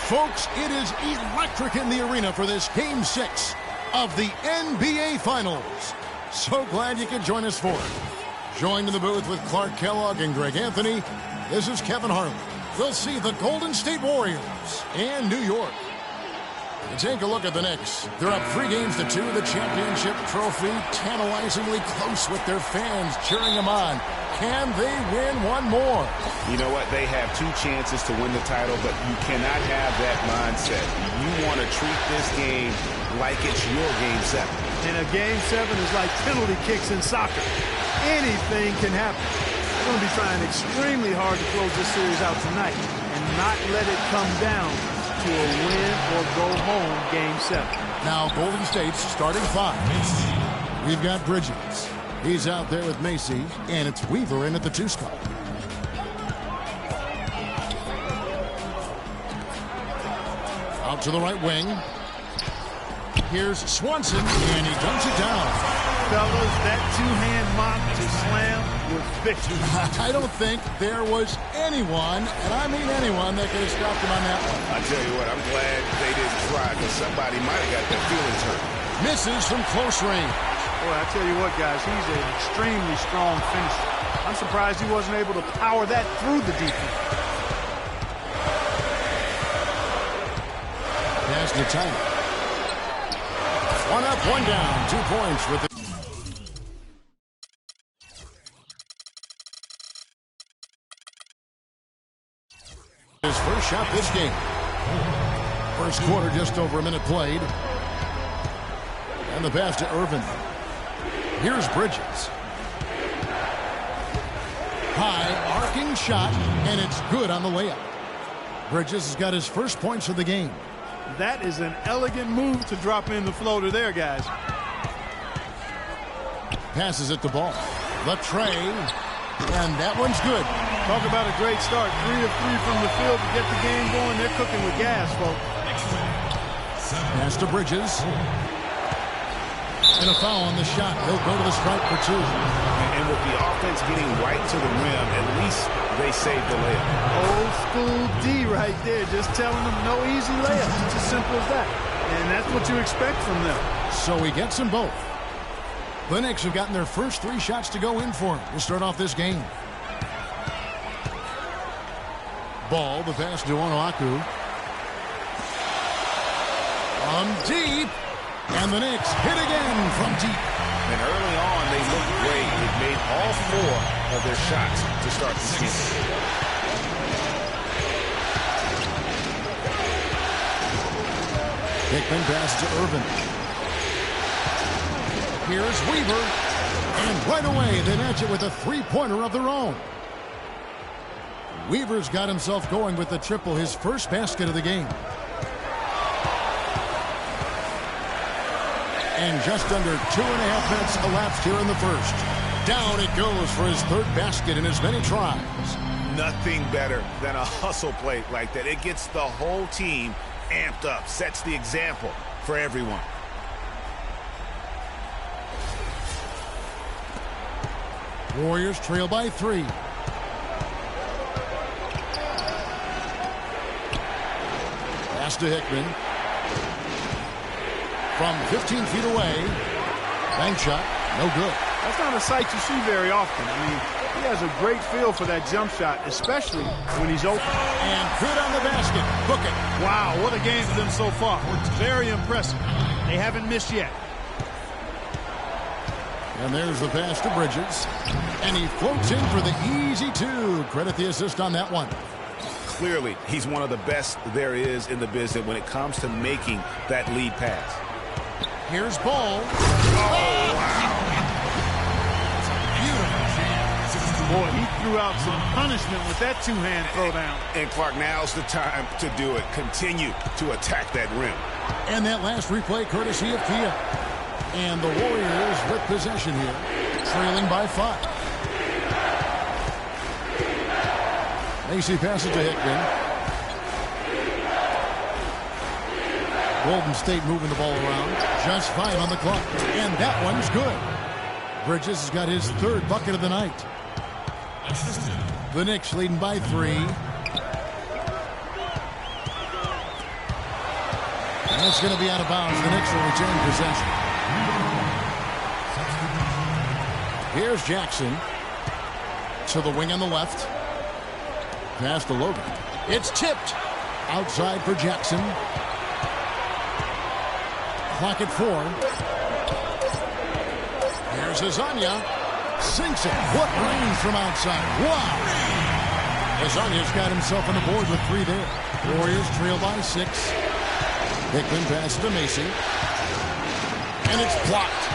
Folks, it is electric in the arena for this Game 6 of the NBA Finals. So glad you could join us for it. Joined in the booth with Clark Kellogg and Greg Anthony, this is Kevin Harlan. We'll see the Golden State Warriors and New York. Take a look at the Knicks. They're up 3 games to 2. The championship trophy tantalizingly close with their fans cheering them on. Can they win one more? You know what? They have 2 chances to win the title, but you cannot have that mindset. You want to treat this game like it's your Game 7. And a Game 7 is like penalty kicks in soccer. Anything can happen. They're going to be trying extremely hard to close this series out tonight and not let it come down to a win or go home Game 7. Now Golden State's starting 5. We've got Bridges. He's out there with Macy, and it's Weaver in at the 2 spot. Out to the right wing. Here's Swanson, and he dunks it down. Fellas, that 2-hand mop to slam was vicious. I don't think there was anyone, and I mean anyone, that could have stopped him on that one. I tell you what, I'm glad they didn't try, because somebody might have got their feelings hurt. Misses from close range. Boy, I tell you what, guys, he's an extremely strong finisher. I'm surprised he wasn't able to power that through the defense. Pass to Tyler. 1 up, 1 down. 2 points with the... His first shot this game. First quarter, just over a minute played. And the pass to Irvin. Here's Bridges. High, arcing shot, and it's good on the layup. Bridges has got his first points of the game. That is an elegant move to drop in the floater there, guys. Passes it to Ball. The tray, and that one's good. Talk about a great start. 3 of 3 from the field to get the game going. They're cooking with gas, folks. Pass to Bridges. And a foul on the shot. He'll go to the stripe for 2. And with the offense getting right to the rim, at least they saved the layup. Old school D right there, just telling them no easy layups. It's as simple as that. And that's what you expect from them. So he gets them both. The Knicks have gotten their first 3 shots to go in for him to start off this game. Ball, the pass to Onuaku. On deep. And the Knicks hit again from deep. And early on, they looked great. They've made all 4 of their shots to start this game. Hickman pass to Irvin. Here's Weaver. And right away, they match it with a 3-pointer of their own. Weaver's got himself going with the triple, his first basket of the game. And just under 2.5 minutes elapsed here in the first. Down it goes for his 3rd basket in as many tries. Nothing better than a hustle play like that. It gets the whole team amped up, sets the example for everyone. Warriors trail by 3. Pass to Hickman. From 15 feet away. Bank shot. No good. That's not a sight you see very often. I mean, he has a great feel for that jump shot, especially when he's open. And good on the basket. Book it. Wow, what a game for them so far. Very impressive. They haven't missed yet. And there's the pass to Bridges. And he floats in for the easy 2. Credit the assist on that one. Clearly, he's one of the best there is in the business when it comes to making that lead pass. Here's Ball. Oh, wow. Boy, he threw out some punishment with that 2-hand throwdown. And Clark, now's the time to do it. Continue to attack that rim. And that last replay courtesy of Kia. And the Warriors with possession here, trailing by 5. Macy passes to Hickman. Golden State moving the ball around. Just 5 on the clock. And that one's good. Bridges has got his 3rd bucket of the night. The Knicks leading by 3. And it's going to be out of bounds. The Knicks will retain possession. Here's Jackson to the wing on the left. Pass to Logan. It's tipped. Outside for Jackson. Clock at 4. Here's Azania. Sinks it. What range from outside. Wow. Azania's got himself on the board with 3 there. Warriors trail by 6. Hickman passes to Macy. And it's blocked.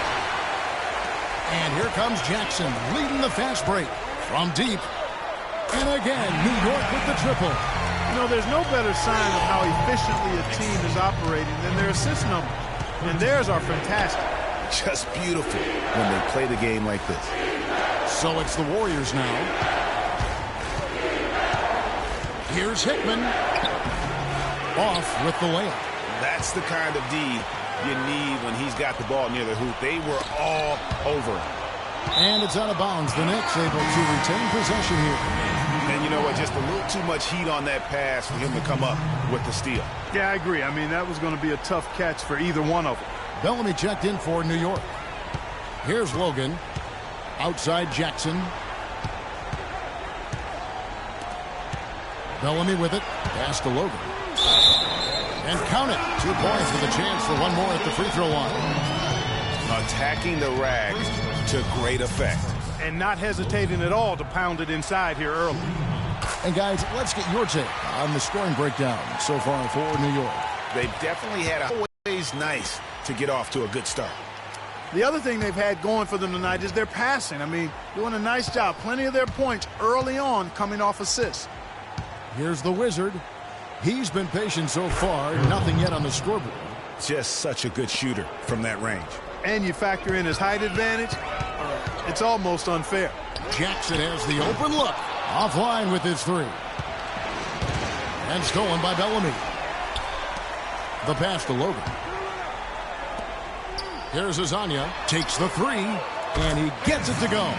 And here comes Jackson leading the fast break from deep. And again, New York with the triple. You know, there's no better sign of how efficiently a team is operating than their assist numbers. And theirs are fantastic. Just beautiful when they play the game like this. So it's the Warriors now. Here's Hickman. Off with the layup. That's the kind of D you need when he's got the ball near the hoop. They were all over him. And it's out of bounds. The Knicks able to retain possession here. And you know what? Just a little too much heat on that pass for him to come up with the steal. Yeah, I agree. I mean, that was going to be a tough catch for either one of them. Bellamy checked in for New York. Here's Logan. Outside Jackson. Bellamy with it. Pass to Logan. And count it. 2 points with a chance for one more at the free throw line. Attacking the rack to great effect. And not hesitating at all to pound it inside here early. And guys, let's get your take on the scoring breakdown so far for New York. They've definitely had always nice to get off to a good start. The other thing they've had going for them tonight is their passing. I mean, doing a nice job. Plenty of their points early on coming off assists. Here's the Wizard. He's been patient so far. Nothing yet on the scoreboard. Just such a good shooter from that range. And you factor in his height advantage, it's almost unfair. Jackson has the open look. Offline with his 3. And stolen by Bellamy. The pass to Logan. Here's Azania. Takes the 3. And he gets it to go.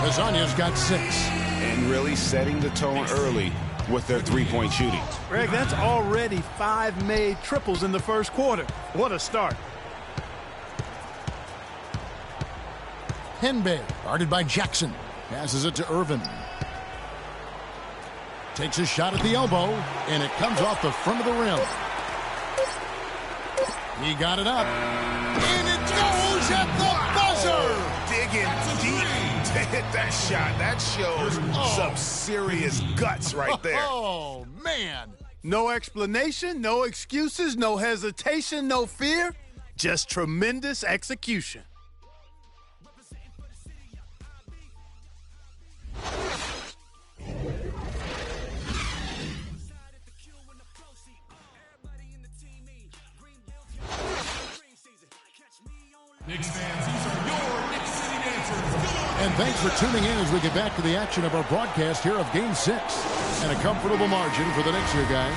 Azania's got 6. And really setting the tone early with their three-point shooting. Greg, that's already 5 made triples in the first quarter. What a start. Henbe, guarded by Jackson. Passes it to Irvin. Takes a shot at the elbow, and it comes off the front of the rim. He got it up. And it goes at the buzzer! Digging deep to hit that shot. That shows some serious guts right there. Oh, man. No explanation, no excuses, no hesitation, no fear. Just tremendous execution. Knicks fans, these are your Knicks City Dancers. And thanks for tuning in as we get back to the action of our broadcast here of Game 6. And a comfortable margin for the Knicks here, guys.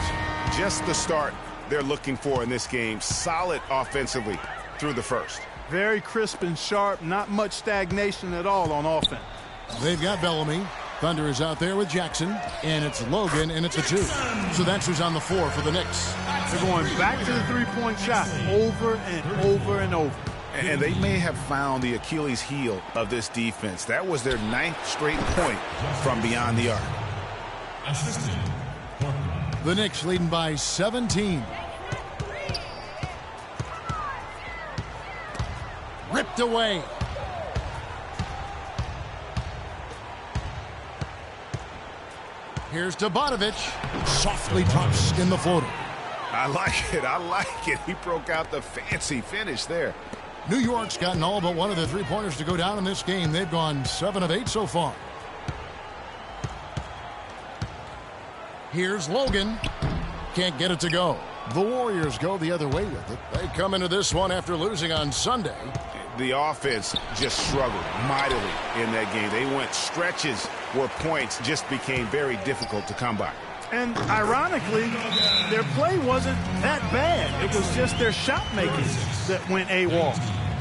Just the start they're looking for in this game. Solid offensively through the first. Very crisp and sharp, not much stagnation at all on offense. They've got Bellamy. Thunder is out there with Jackson. And it's Logan, and it's a 2. So that's who's on the floor for the Knicks. They're going back to the three-point shot over and over and over. And they may have found the Achilles heel of this defense. That was their 9th straight point from beyond the arc. The Knicks leading by 17. Ripped away. Here's Dubanovic. Softly drops in the floater. I like it. I like it. He broke out the fancy finish there. New York's gotten all but one of the three-pointers to go down in this game. They've gone 7 of 8 so far. Here's Logan. Can't get it to go. The Warriors go the other way with it. They come into this one after losing on Sunday. The offense just struggled mightily in that game. They went stretches where points just became very difficult to come by. And ironically, their play wasn't that bad. It was just their shot making that went AWOL.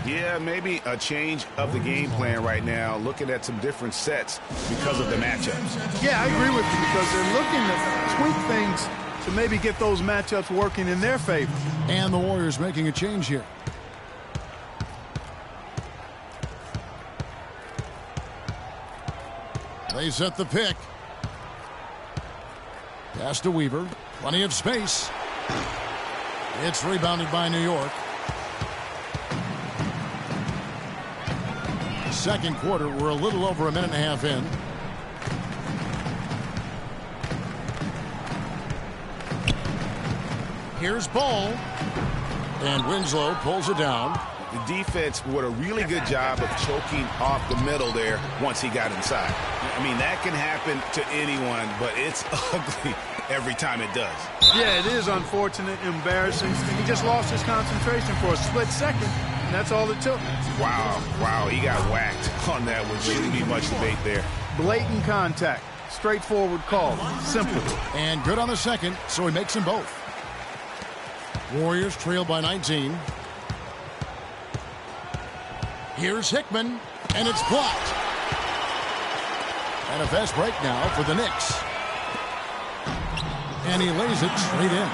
Yeah, maybe a change of the game plan right now, looking at some different sets because of the matchups. Yeah, I agree with you because they're looking to tweak things to maybe get those matchups working in their favor. And the Warriors making a change here. They set the pick. Pass to Weaver. Plenty of space. It's rebounded by New York. Second quarter, we're a little over a minute and a half in. Here's Ball. And Winslow pulls it down. The defense did a really good job of choking off the middle there once he got inside. I mean, that can happen to anyone, but it's ugly every time it does. Yeah, it is unfortunate, embarrassing. He just lost his concentration for a split second, and that's all it took. Wow, he got whacked on that one. Shouldn't be much debate there. Blatant contact. Straightforward call. Simple. And good on the second, so he makes them both. Warriors trail by 19. Here's Hickman, and it's blocked. And a fast break now for the Knicks. And he lays it straight in.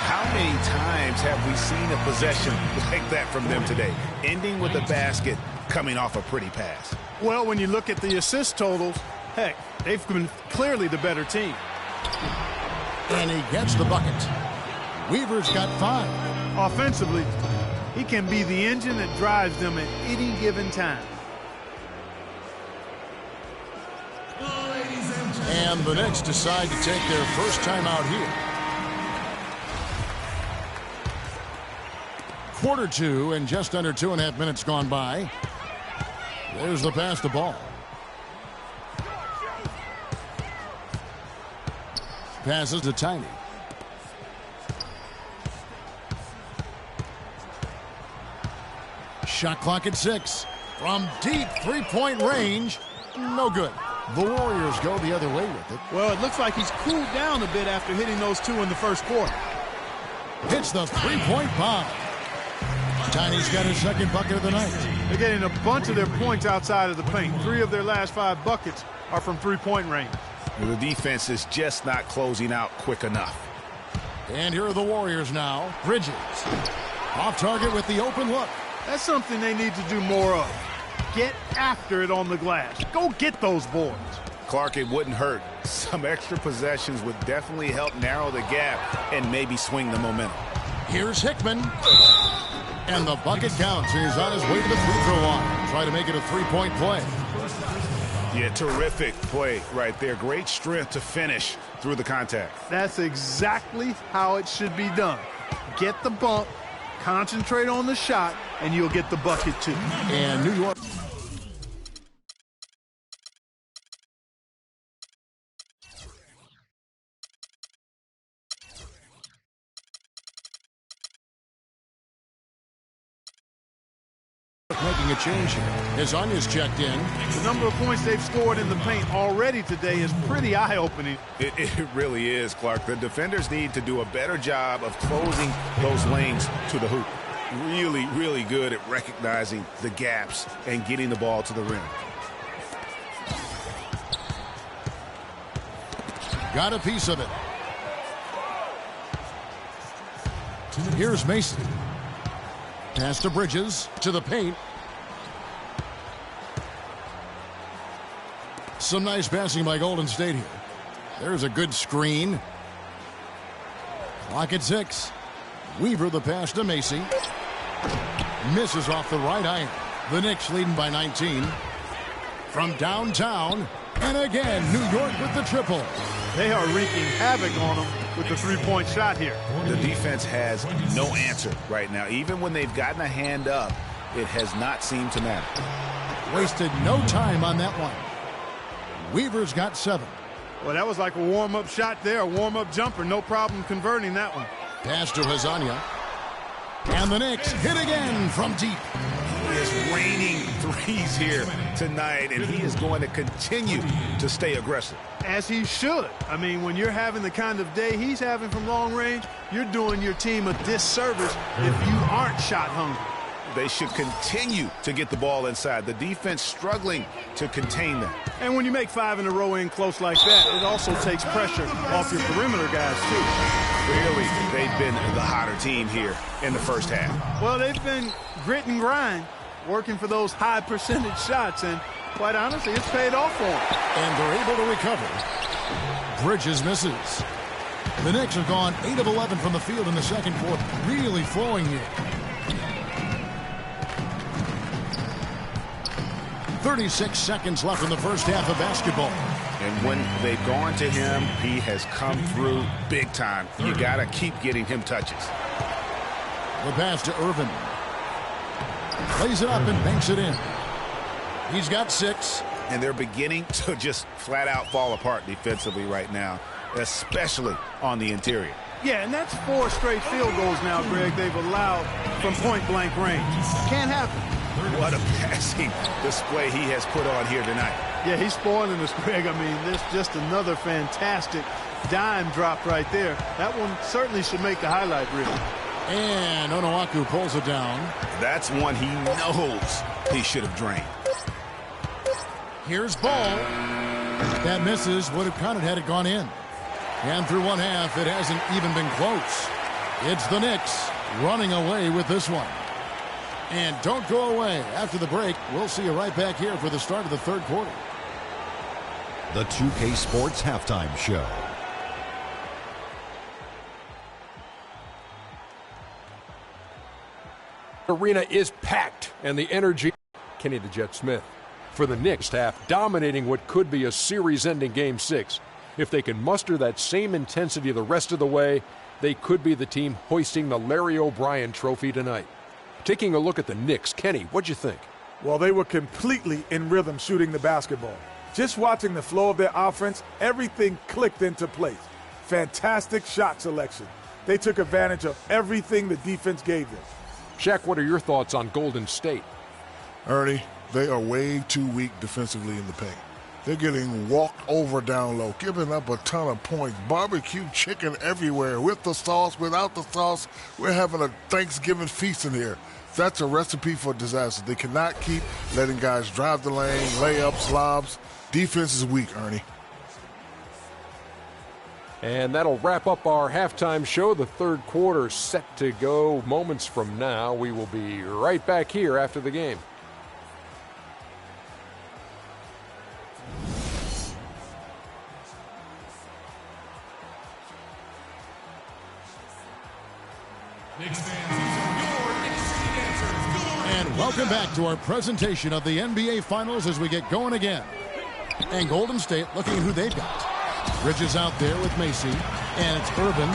How many times have we seen a possession like that from them today? Ending with a basket, coming off a pretty pass. Well, when you look at the assist totals, heck, they've been clearly the better team. And he gets the bucket. Weaver's got 5. Offensively, he can be the engine that drives them at any given time. And the Knicks decide to take their first time out here. Quarter 2 and just under 2.5 minutes gone by. There's the pass to Ball. Passes to Tiny. Shot clock at 6. From deep three-point range, no good. The Warriors go the other way with it. Well, it looks like he's cooled down a bit after hitting those 2 in the first quarter. Hits the three-point bomb. Tiny's got his second bucket of the night. They're getting a bunch of their points outside of the paint. 3 of their last 5 buckets are from three-point range. The defense is just not closing out quick enough. And here are the Warriors now. Bridges. Off target with the open look. That's something they need to do more of. Get after it on the glass. Go get those boards. Clark, it wouldn't hurt. Some extra possessions would definitely help narrow the gap and maybe swing the momentum. Here's Hickman. And the bucket counts. He's on his way to the free throw line. Try to make it a three-point play. Yeah, terrific play right there. Great strength to finish through the contact. That's exactly how it should be done. Get the bump, concentrate on the shot, and you'll get the bucket too. And New York. Making a change here. As Anya's checked in. The number of points they've scored in the paint already today is pretty eye-opening. It really is, Clark. The defenders need to do a better job of closing those lanes to the hoop. Really, really good at recognizing the gaps and getting the ball to the rim. Got a piece of it. Here's Mason. Pass to Bridges, to the paint. Some nice passing by Golden State here. There's a good screen. Clock at 6. Weaver the pass to Macy. Misses off the right iron. The Knicks leading by 19. From downtown, and again, New York with the triple. They are wreaking havoc on them with the three-point shot here. The defense has no answer right now. Even when they've gotten a hand up, it has not seemed to matter. Wasted no time on that one. Weaver's got 7. Well, that was like a warm-up shot there, a warm-up jumper. No problem converting that one. Pass to Hazania. And the Knicks hit again from deep. It is raining threes here tonight, and he is going to continue to stay aggressive. As he should. I mean, when you're having the kind of day he's having from long range, you're doing your team a disservice if you aren't shot hungry. They should continue to get the ball inside. The defense struggling to contain them. And when you make 5 in a row in close like that, it also takes pressure off your perimeter guys, too. Clearly, they've been the hotter team here in the first half. Well, they've been grit and grind, working for those high percentage shots, and quite honestly, it's paid off for them. And they're able to recover. Bridges misses. The Knicks have gone 8 of 11 from the field in the second quarter. Really flowing here. 36 seconds left in the first half of basketball. And when they've gone to him, he has come through big time. You got to keep getting him touches. The pass to Irvin. Plays it up and banks it in. He's got 6. And they're beginning to just flat out fall apart defensively right now, especially on the interior. Yeah, and that's 4 straight field goals now, Greg, they've allowed from point-blank range. Can't happen. What a passing display he has put on here tonight. Yeah, he's spoiling us, Greg. I mean, there's just another fantastic dime drop right there. That one certainly should make the highlight reel. And Onuaku pulls it down. That's one he knows he should have drained. Here's Ball. That misses. Would have counted had it gone in. And through one half, it hasn't even been close. It's the Knicks running away with this one. And don't go away. After the break, we'll see you right back here for the start of the third quarter. The 2K Sports Halftime Show. Arena is packed, and the energy. Kenny the Jet Smith for the Knicks half, dominating what could be a series-ending Game 6. If they can muster that same intensity the rest of the way, they could be the team hoisting the Larry O'Brien Trophy tonight. Taking a look at the Knicks, Kenny, what'd you think? Well, they were completely in rhythm shooting the basketball. Just watching the flow of their offense, everything clicked into place. Fantastic shot selection. They took advantage of everything the defense gave them. Shaq, what are your thoughts on Golden State? Ernie, they are way too weak defensively in the paint. They're getting walked over down low, giving up a ton of points. Barbecue chicken everywhere, with the sauce, without the sauce. We're having a Thanksgiving feast in here. That's a recipe for disaster. They cannot keep letting guys drive the lane, layups, lobs. Defense is weak, Ernie. And that'll wrap up our halftime show. The third quarter set to go moments from now. We will be right back here after the game. Knicks fans, these are your Knicks City Dancers. And welcome back to our presentation of the NBA Finals as we get going again. And Golden State looking at who they've got. Bridges out there with Macy. And it's Irvin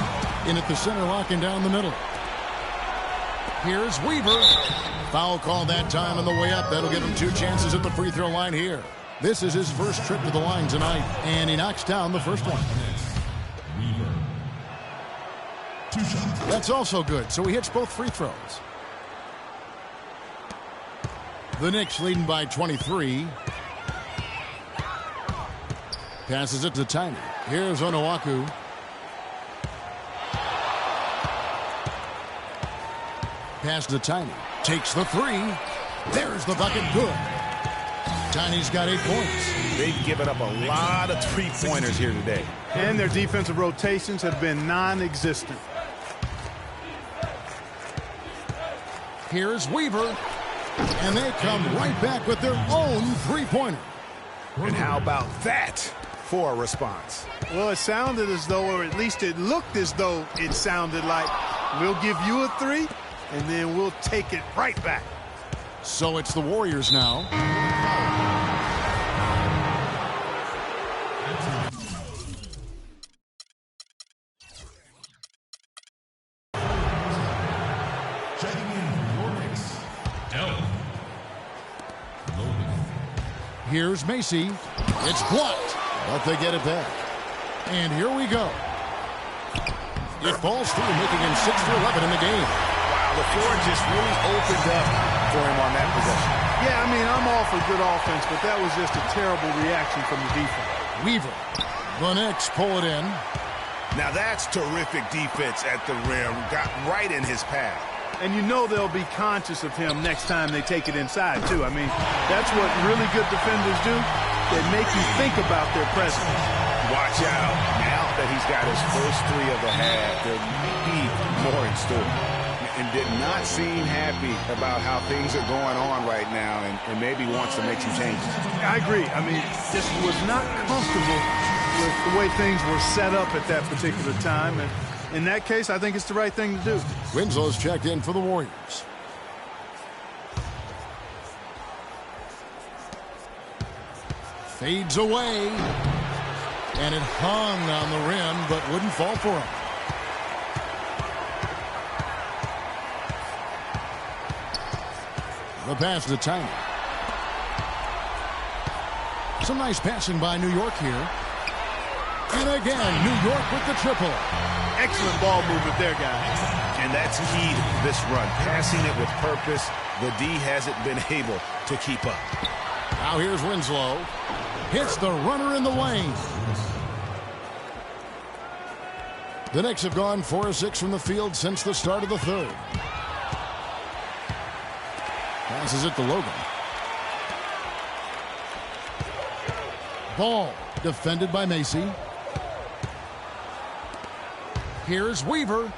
in at the center, locking down the middle. Here's Weaver. Foul call that time on the way up. That'll give him 2 chances at the free throw line here. This is his first trip to the line tonight. And he knocks down the first one. Weaver. 2 shots. That's also good. So he hits both free throws. The Knicks leading by 23. Passes it to Tiny. Here's Onuaku. Pass to Tiny. Takes the 3. There's the bucket. Good. Tiny's got 8 points. They've given up a lot of three-pointers here today. And their defensive rotations have been non-existent. Here's Weaver. And they come right back with their own three-pointer. And how about that for a response? Well, it sounded as though, or at least it looked as though it sounded like, we'll give you a 3, and then we'll take it right back. So it's the Warriors now. Checking in for your Knicks. Here's Macy. It's blocked, but they get it back. And here we go. It falls through, making him 6 for 11 in the game. Wow, the floor just really opened up for him on that possession. Yeah, I mean, I'm all for good offense, but that was just a terrible reaction from the defense. Weaver. The Knicks pull it in. Now that's terrific defense at the rim. Got right in his path. And you know they'll be conscious of him next time they take it inside, too. I mean, that's what really good defenders do. They make you think about their presence. Watch out. Now that he's got his first three of the half. There may be more in store. And did not seem happy about how things are going on right now and maybe wants to make some changes. I agree. I mean, just was not comfortable with the way things were set up at that particular time. And in that case, I think it's the right thing to do. Winslow's checked in for the Warriors. Fades away. And it hung on the rim, but wouldn't fall for him. The pass to Tiny. Some nice passing by New York here. And again, New York with the triple. Excellent ball movement there, guys. And that's key to this run. Passing it with purpose. The D hasn't been able to keep up. Now here's Winslow. Hits the runner in the lane. The Knicks have gone 4 of 6 from the field since the start of the third. Passes it to Logan. Ball defended by Macy. Here's Weaver.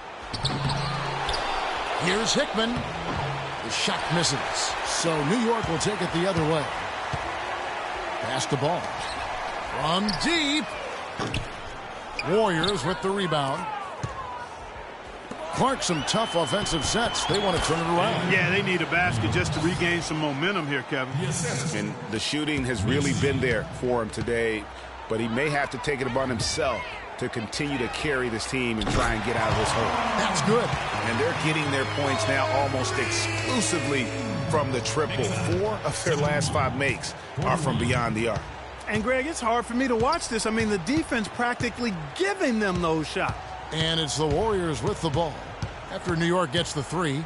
Here's Hickman. The shot misses. So New York will take it the other way. Pass the ball. From deep. Warriors with the rebound. Clark, some tough offensive sets. They want to turn it around. Yeah, they need a basket just to regain some momentum here, Kevin. And the shooting has really been there for him today, but he may have to take it upon himself to continue to carry this team and try and get out of this hole. That's good. And they're getting their points now almost exclusively from the triple. 4 of their last 5 makes are from beyond the arc. And, Greg, it's hard for me to watch this. I mean, the defense practically giving them those shots. And it's the Warriors with the ball. After New York gets the 3.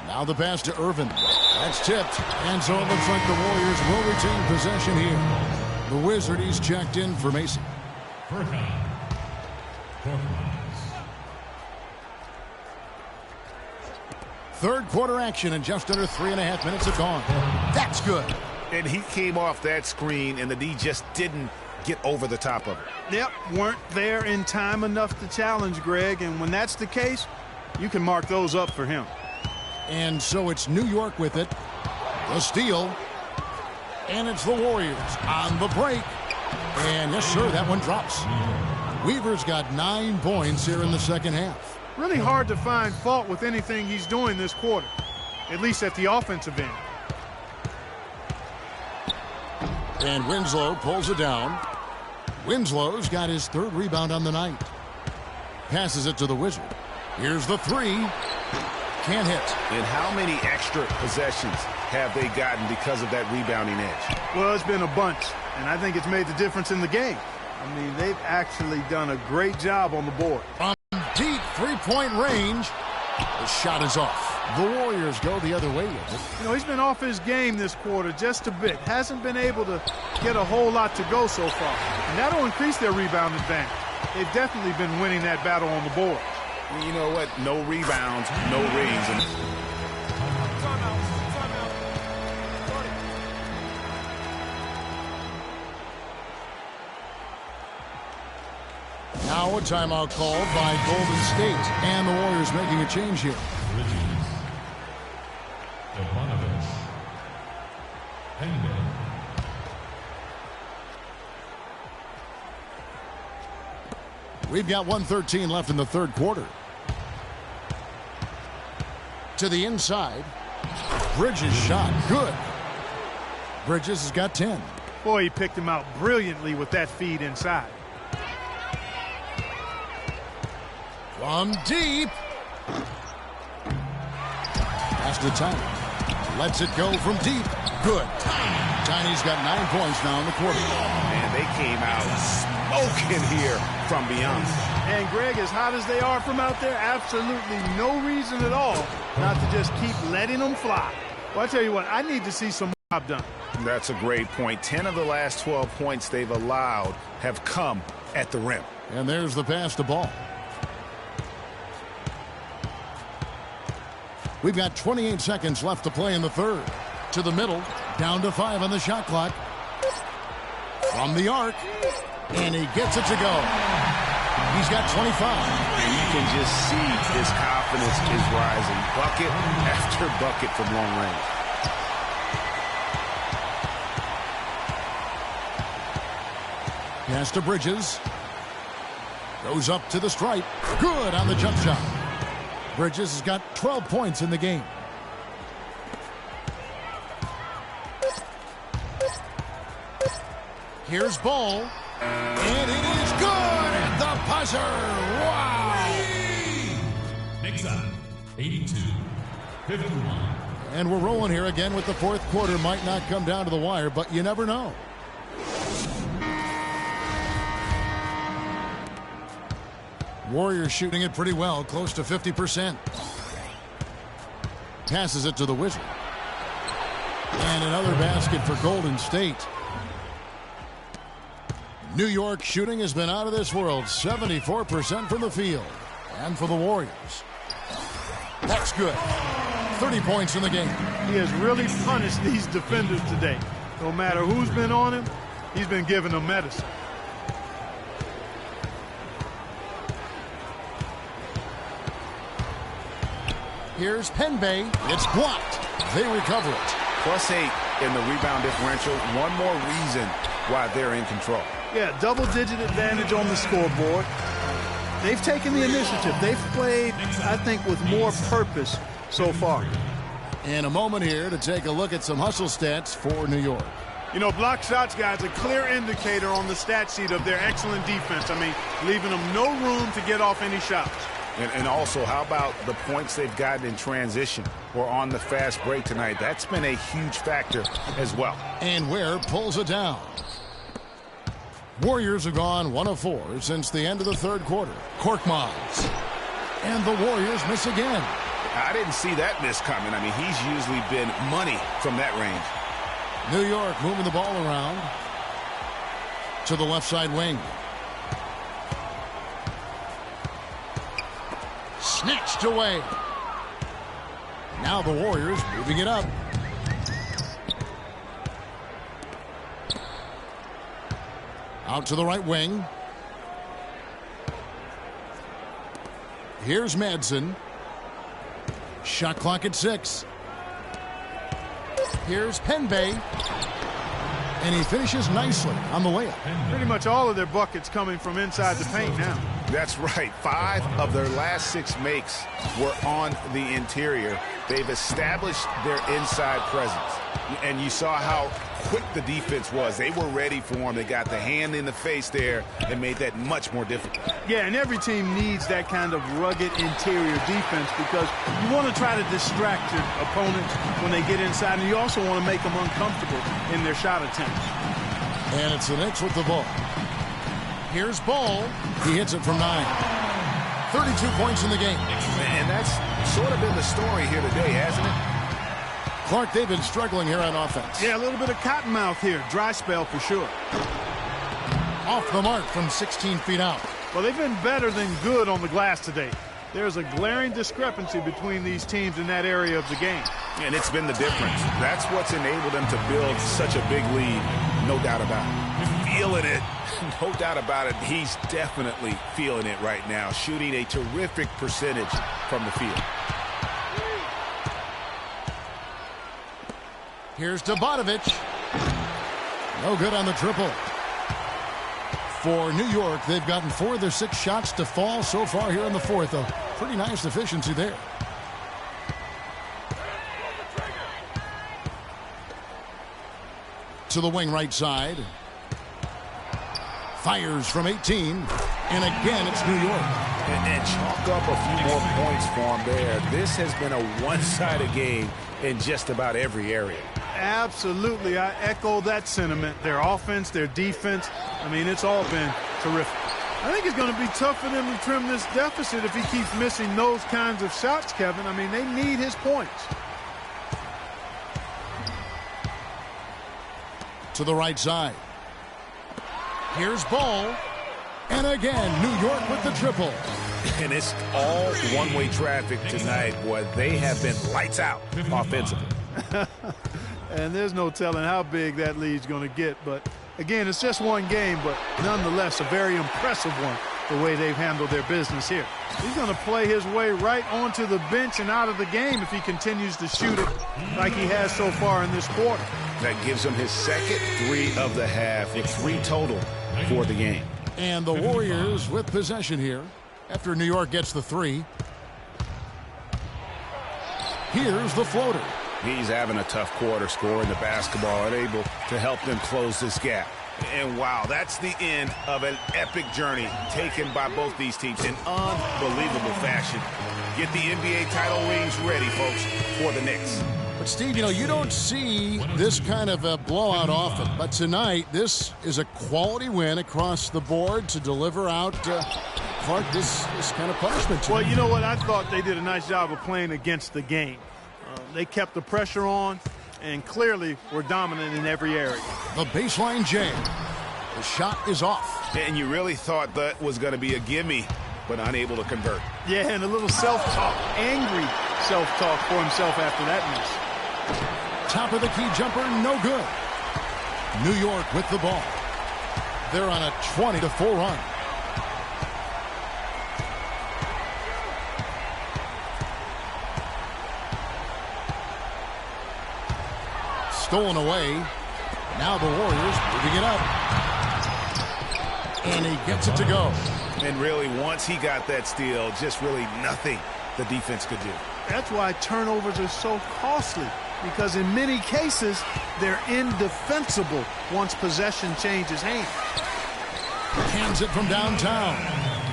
Now the pass to Irvin. That's tipped. And so it looks like the Warriors will retain possession here. The Wizard, he's checked in for Macy. Third quarter action and just under 3.5 minutes have gone. That's good. And he came off that screen, and the D just didn't get over the top of it. Yep, weren't there in time enough to challenge, Greg. And when that's the case, you can mark those up for him. And so it's New York with it. The steal. And it's the Warriors on the break. And yes, sir, that one drops. Weaver's got 9 points here in the second half. Really hard to find fault with anything he's doing this quarter, at least at the offensive end. And Winslow pulls it down. Winslow's got his 3rd rebound on the night. Passes it to the Wizard. Here's the 3. Can't hit. And how many extra possessions have they gotten because of that rebounding edge? Well, it's been a bunch, and I think it's made the difference in the game. I mean, they've actually done a great job on the board. From deep 3-point range, the shot is off. The Warriors go the other way with it. You know, he's been off his game this quarter just a bit. Hasn't been able to get a whole lot to go so far. And that'll increase their rebound advantage. They've definitely been winning that battle on the board. You know what? No rebounds, no rings. Now a timeout called by Golden State. And the Warriors making a change here. We've got 1:13 left in the third quarter. To the inside. Bridges shot. Good. Bridges has got 10. Boy, he picked him out brilliantly with that feed inside. From deep. Pass to Tiny. Lets it go from deep. Good. Tiny's got 9 points now in the quarter. Man, they came out smoking here from beyond. And Greg, as hot as they are from out there, absolutely no reason at all not to just keep letting them fly. Well, I tell you what, I need to see some job done. That's a great point. 10 of the last 12 points they've allowed have come at the rim. And there's the pass to Ball. We've got 28 seconds left to play in the third. To the middle, down to 5 on the shot clock. From the arc, And he gets it to go. He's got 25. And you can just see his confidence is rising. Bucket after bucket from long range. Pass to Bridges. Goes up to the stripe. Good on the jump shot. Bridges has got 12 points in the game. Here's Ball. And it is good at the buzzer. Wow. Knicks up 82-51. And we're rolling here again with the fourth quarter. Might not come down to the wire, but you never know. Warriors shooting it pretty well, close to 50%. Passes it to the Wizard. And another basket for Golden State. New York shooting has been out of this world, 74% from the field. And for the Warriors, that's good. 30 points in the game. He has really punished these defenders today. No matter who's been on him, he's been giving them medicine. Here's Penbay. It's blocked. They recover it. +8 in the rebound differential. One more reason why they're in control. Yeah, double-digit advantage on the scoreboard. They've taken the initiative. They've played, I think, with more purpose so far. In a moment here to take a look at some hustle stats for New York. You know, block shots, guys, a clear indicator on the stat sheet of their excellent defense. I mean, leaving them no room to get off any shots. And also, how about the points they've gotten in transition or on the fast break tonight? That's been a huge factor as well. And Ware pulls it down. Warriors have gone 1 of 4 since the end of the third quarter. Korkmaz. And the Warriors miss again. I didn't see that miss coming. I mean, he's usually been money from that range. New York moving the ball around to the left side wing. Snatched away. Now the Warriors moving it up. Out to the right wing. Here's Madsen. Shot clock at 6. Here's Penbay. And he finishes nicely on the layup. Pretty much all of their buckets coming from inside the paint now. That's right. 5 of their last 6 makes were on the interior. They've established their inside presence. And you saw how quick the defense was. They were ready for him. They got the hand in the face there and made that much more difficult. Yeah, and every team needs that kind of rugged interior defense because you want to try to distract your opponents when they get inside, and you also want to make them uncomfortable in their shot attempts. And it's the Knicks with the ball. Here's Ball. He hits it from 9. 32 points in the game. And that's sort of been the story here today, hasn't it? Clark, they've been struggling here on offense. Yeah, a little bit of cottonmouth here. Dry spell for sure. Off the mark from 16 feet out. Well, they've been better than good on the glass today. There's a glaring discrepancy between these teams in that area of the game. And it's been the difference. That's what's enabled them to build such a big lead. No doubt about it. Feeling it. No doubt about it. He's definitely feeling it right now. Shooting a terrific percentage from the field. Here's Dobadovic. No good on the triple. For New York, they've gotten 4 of their 6 shots to fall so far here in the fourth. A pretty nice efficiency there. To the wing right side. Fires from 18. And again, it's New York. And chalk up a few more points for him there. This has been a one-sided game in just about every area. Absolutely. I echo that sentiment. Their offense, their defense, I mean, it's all been terrific. I think it's going to be tough for them to trim this deficit if he keeps missing those kinds of shots, Kevin. I mean, they need his points. To the right side. Here's Ball. And again, New York with the triple. And it's all one-way traffic tonight. Boy, they have been lights out offensively. And there's no telling how big that lead's going to get. But Again, it's just one game, but nonetheless a very impressive one, the way they've handled their business here. He's going to play his way right onto the bench and out of the game if he continues to shoot it like he has so far in this quarter. That gives him his second 3 of the half, with 3 total for the game. And the Warriors with possession here after New York gets the 3. Here's the floater. He's having a tough quarter, scoring the basketball and able to help them close this gap. And wow, that's the end of an epic journey taken by both these teams in unbelievable fashion. Get the NBA title rings ready, folks, for the Knicks. But Steve, you know, you don't see this kind of a blowout often. But tonight, this is a quality win across the board to deliver out Clark this kind of punishment to Well, him. you know what? I thought they did a nice job of playing against the game. They kept the pressure on and clearly were dominant in every area. The baseline jam. The shot is off. And you really thought that was going to be a gimme, but unable to convert. Yeah, and a little self-talk, angry self-talk for himself after that miss. Top of the key jumper, no good. New York with the ball. They're on a 20-4 run. Stolen away. Now the Warriors moving it up. And he gets it to go. And really, once he got that steal, just really nothing the defense could do. That's why turnovers are so costly, because in many cases, they're indefensible once possession changes hands. Hands it from downtown.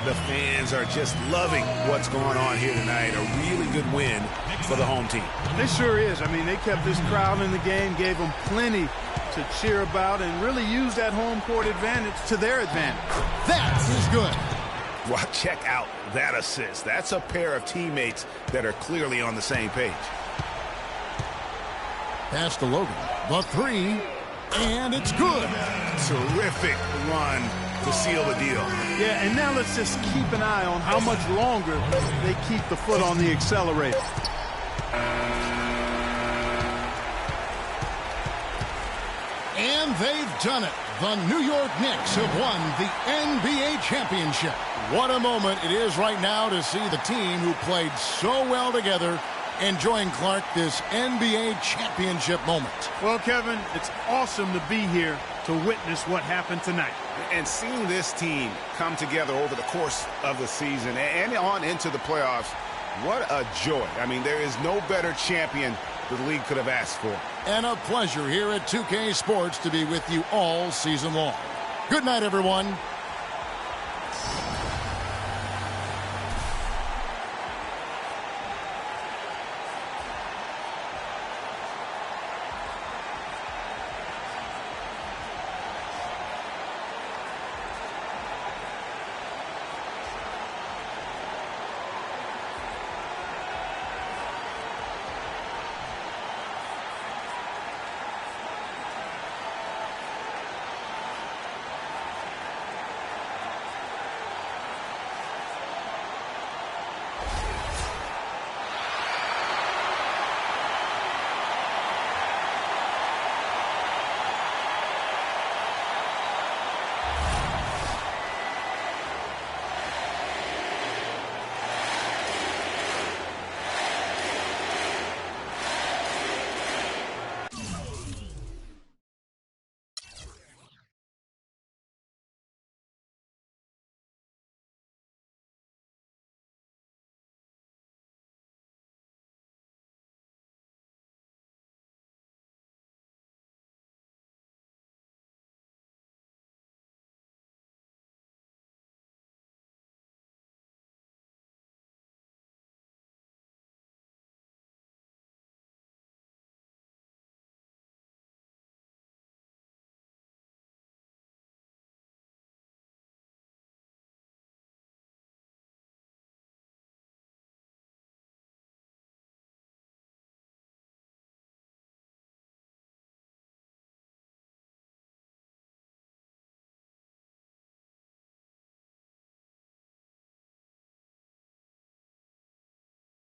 The fans are just loving what's going on here tonight. A really good win for the home team. It sure is. I mean, they kept this crowd in the game, gave them plenty to cheer about, and really used that home court advantage to their advantage. That is good. Well, check out that assist. That's a pair of teammates that are clearly on the same page. Pass to Logan. The 3. And it's good. Terrific run to seal the deal. Yeah, and now let's just keep an eye on how much longer they keep the foot on the accelerator. And they've done it. The New York Knicks have won the NBA championship. What a moment it is right now to see the team who played so well together enjoying, Clark, this NBA championship moment. Well, Kevin, it's awesome to be here to witness what happened tonight. And seeing this team come together over the course of the season and on into the playoffs, what a joy. I mean, there is no better champion the league could have asked for. And a pleasure here at 2K Sports to be with you all season long. Good night, everyone.